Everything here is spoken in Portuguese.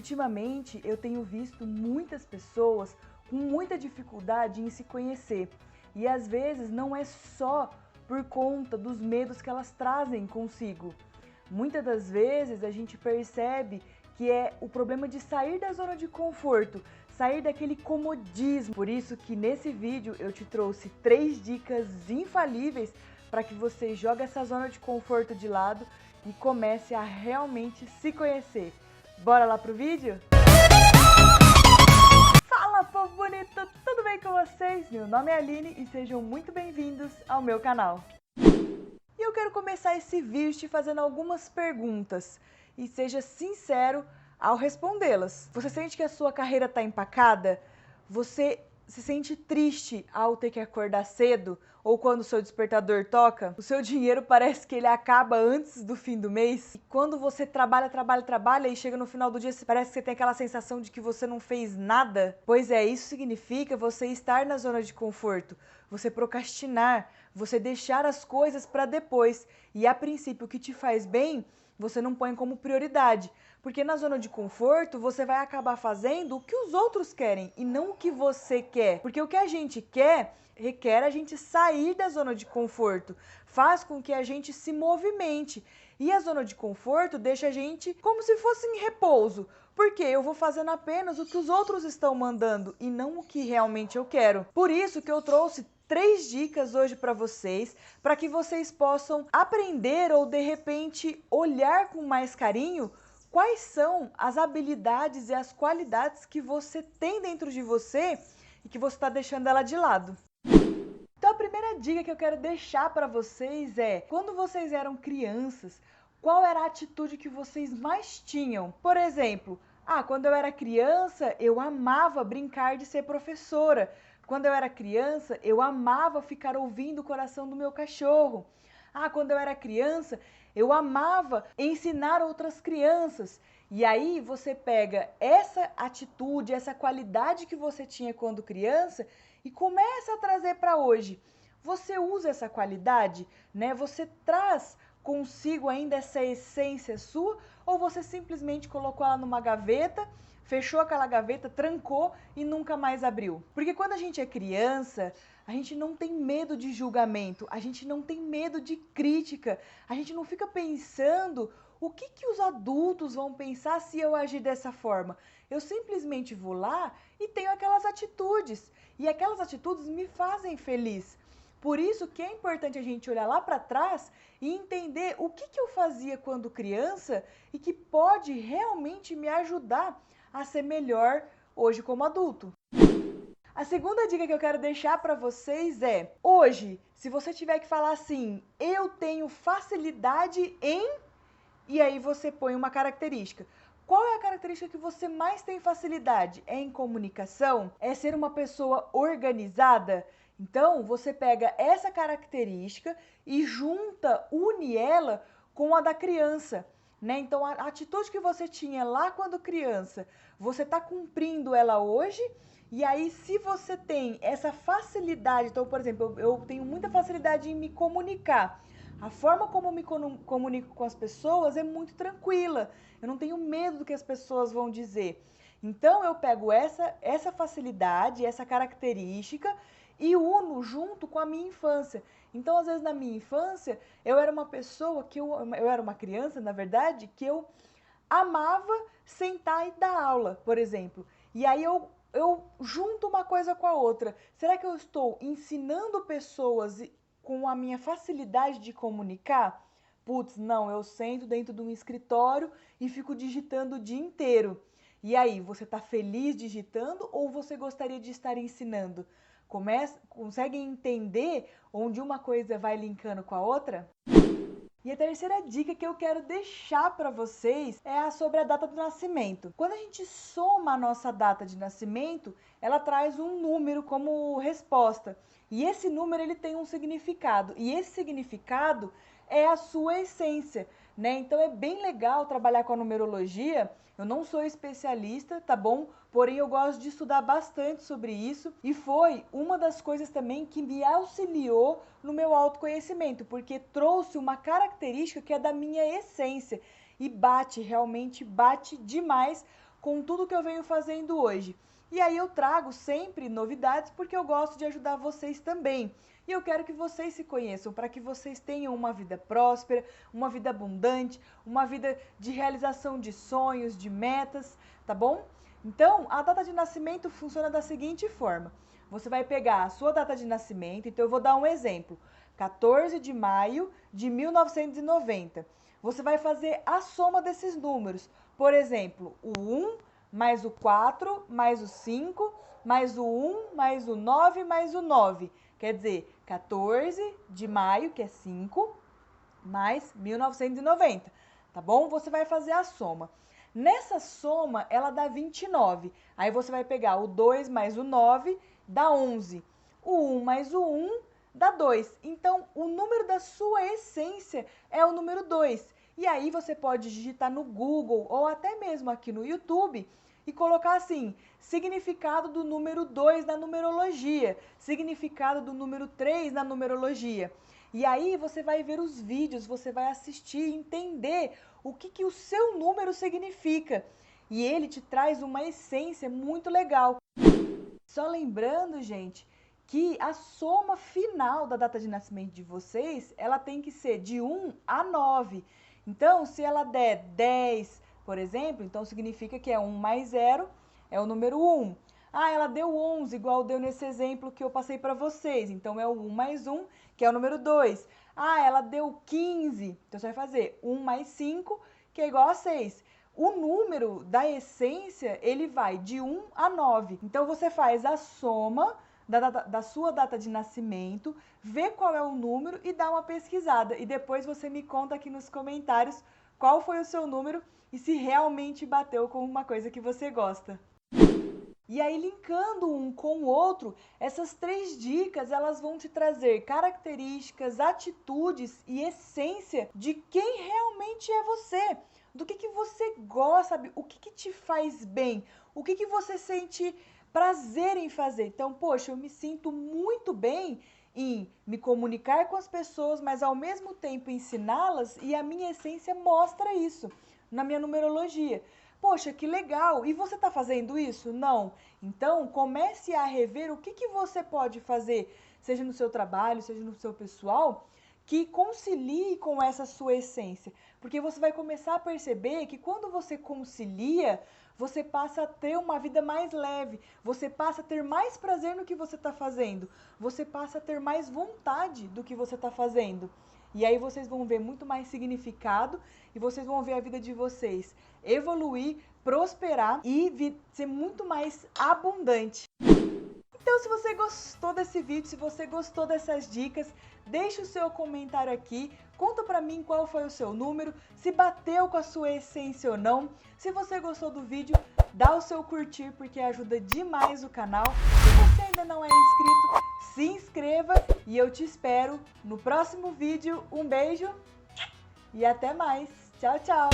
Ultimamente, eu tenho visto muitas pessoas com muita dificuldade em se conhecer. E às vezes não é só por conta dos medos que elas trazem consigo. Muitas das vezes a gente percebe que é o problema de sair da zona de conforto, sair daquele comodismo. Por isso que nesse vídeo eu te trouxe 3 dicas infalíveis para que você jogue essa zona de conforto de lado e comece a realmente se conhecer. Bora lá pro vídeo? Fala, povo bonito! Tudo bem com vocês? Meu nome é Aline e sejam muito bem-vindos ao meu canal. E eu quero começar esse vídeo te fazendo algumas perguntas e seja sincero ao respondê-las. Você sente que a sua carreira está empacada? Você se sente triste ao ter que acordar cedo ou quando o seu despertador toca? O seu dinheiro parece que ele acaba antes do fim do mês? E quando você trabalha e chega no final do dia, parece que você tem aquela sensação de que você não fez nada? Pois é, isso significa você estar na zona de conforto, você procrastinar, você deixar as coisas para depois. E a princípio, o que te faz bem, você não põe como prioridade. Porque na zona de conforto, você vai acabar fazendo o que os outros querem e não o que você quer. Porque o que a gente quer requer a gente sair da zona de conforto, faz com que a gente se movimente. E a zona de conforto deixa a gente como se fosse em repouso. Porque eu vou fazendo apenas o que os outros estão mandando e não o que realmente eu quero. Por isso que eu trouxe 3 dicas hoje para vocês que vocês possam aprender ou de repente olhar com mais carinho quais são as habilidades e as qualidades que você tem dentro de você e que você está deixando ela de lado. Então a primeira dica que eu quero deixar para vocês é, quando vocês eram crianças, qual era a atitude que vocês mais tinham? Por exemplo, quando eu era criança, eu amava brincar de ser professora. Quando eu era criança, eu amava ficar ouvindo o coração do meu cachorro. Quando eu era criança, eu amava ensinar outras crianças. E aí você pega essa atitude, essa qualidade que você tinha quando criança e começa a trazer para hoje. Você usa essa qualidade, né? Você traz consigo ainda essa essência sua ou você simplesmente colocou ela numa gaveta, fechou aquela gaveta, trancou e nunca mais abriu? Porque quando a gente é criança, a gente não tem medo de julgamento, a gente não tem medo de crítica, a gente não fica pensando o que os adultos vão pensar se eu agir dessa forma. Eu simplesmente vou lá e tenho aquelas atitudes, e aquelas atitudes me fazem feliz. Por isso que é importante a gente olhar lá para trás e entender o que eu fazia quando criança e que pode realmente me ajudar a ser melhor hoje como adulto. A segunda dica que eu quero deixar para vocês é, hoje, se você tiver que falar assim, eu tenho facilidade em... E aí você põe uma característica. Qual é a característica que você mais tem facilidade? É em comunicação? É ser uma pessoa organizada? Então, você pega essa característica e une ela com a da criança, né? Então, a atitude que você tinha lá quando criança, você está cumprindo ela hoje. E aí, se você tem essa facilidade, então, por exemplo, eu tenho muita facilidade em me comunicar. A forma como eu me comunico com as pessoas é muito tranquila. Eu não tenho medo do que as pessoas vão dizer. Então, eu pego essa facilidade, essa característica e uno junto com a minha infância. Então, às vezes, na minha infância, eu era uma pessoa eu era uma criança, na verdade, que eu amava sentar e dar aula, por exemplo. E aí eu junto uma coisa com a outra. Será que eu estou ensinando pessoas com a minha facilidade de comunicar? Putz, não, eu sento dentro de um escritório e fico digitando o dia inteiro. E aí, você está feliz digitando ou você gostaria de estar ensinando? Consegue entender onde uma coisa vai linkando com a outra? E a terceira dica que eu quero deixar para vocês é sobre a data do nascimento. Quando a gente soma a nossa data de nascimento, ela traz um número como resposta. E esse número ele tem um significado. E esse significado é a sua essência, né? Então é bem legal trabalhar com a numerologia. Eu não sou especialista, tá bom? Porém, eu gosto de estudar bastante sobre isso e foi uma das coisas também que me auxiliou no meu autoconhecimento, porque trouxe uma característica que é da minha essência e realmente bate demais com tudo que eu venho fazendo hoje. E aí eu trago sempre novidades porque eu gosto de ajudar vocês também. E eu quero que vocês se conheçam, para que vocês tenham uma vida próspera, uma vida abundante, uma vida de realização de sonhos, de metas, tá bom? Então, a data de nascimento funciona da seguinte forma. Você vai pegar a sua data de nascimento, então eu vou dar um exemplo. 14 de maio de 1990. Você vai fazer a soma desses números. Por exemplo, o 1 mais o 4 mais o 5 mais o 1 mais o 9 mais o 9. Quer dizer, 14 de maio, que é 5, mais 1990, tá bom? Você vai fazer a soma. Nessa soma, ela dá 29. Aí você vai pegar o 2 mais o 9, dá 11. O 1 mais o 1, dá 2. Então, o número da sua essência é o número 2. E aí você pode digitar no Google ou até mesmo aqui no YouTube e colocar assim, significado do número 2 na numerologia, significado do número 3 na numerologia. E aí você vai ver os vídeos, você vai assistir e entender o que o seu número significa. E ele te traz uma essência muito legal. Só lembrando, gente, que a soma final da data de nascimento de vocês, ela tem que ser de 1 a 9. Então, se ela der 10, por exemplo, então significa que é 1 mais 0, é o número 1. Ah, ela deu 11, igual deu nesse exemplo que eu passei para vocês. Então, é o 1 mais 1, que é o número 2. Ah, ela deu 15. Então, você vai fazer 1 mais 5, que é igual a 6. O número da essência, ele vai de 1 a 9. Então, você faz a soma da sua data de nascimento, vê qual é o número e dá uma pesquisada. E depois você me conta aqui nos comentários qual foi o seu número e se realmente bateu com uma coisa que você gosta. E aí, linkando um com o outro, essas 3 dicas, elas vão te trazer características, atitudes e essência de quem realmente é você. Do que você gosta, sabe? O que te faz bem, o que você sente prazer em fazer. Então, poxa, eu me sinto muito bem em me comunicar com as pessoas, mas ao mesmo tempo ensiná-las, e a minha essência mostra isso na minha numerologia. Poxa, que legal! E você está fazendo isso? Não. Então, comece a rever o que você pode fazer, seja no seu trabalho, seja no seu pessoal, que concilie com essa sua essência. Porque você vai começar a perceber que quando você concilia, você passa a ter uma vida mais leve, você passa a ter mais prazer no que você está fazendo, você passa a ter mais vontade do que você está fazendo. E aí vocês vão ver muito mais significado e vocês vão ver a vida de vocês evoluir, prosperar e ser muito mais abundante. Então, se você gostou desse vídeo, se você gostou dessas dicas, deixa o seu comentário aqui, conta pra mim qual foi o seu número, se bateu com a sua essência ou não. Se você gostou do vídeo, dá o seu curtir porque ajuda demais o canal. Se você ainda não é inscrito, se inscreva e eu te espero no próximo vídeo. Um beijo e até mais. Tchau, tchau!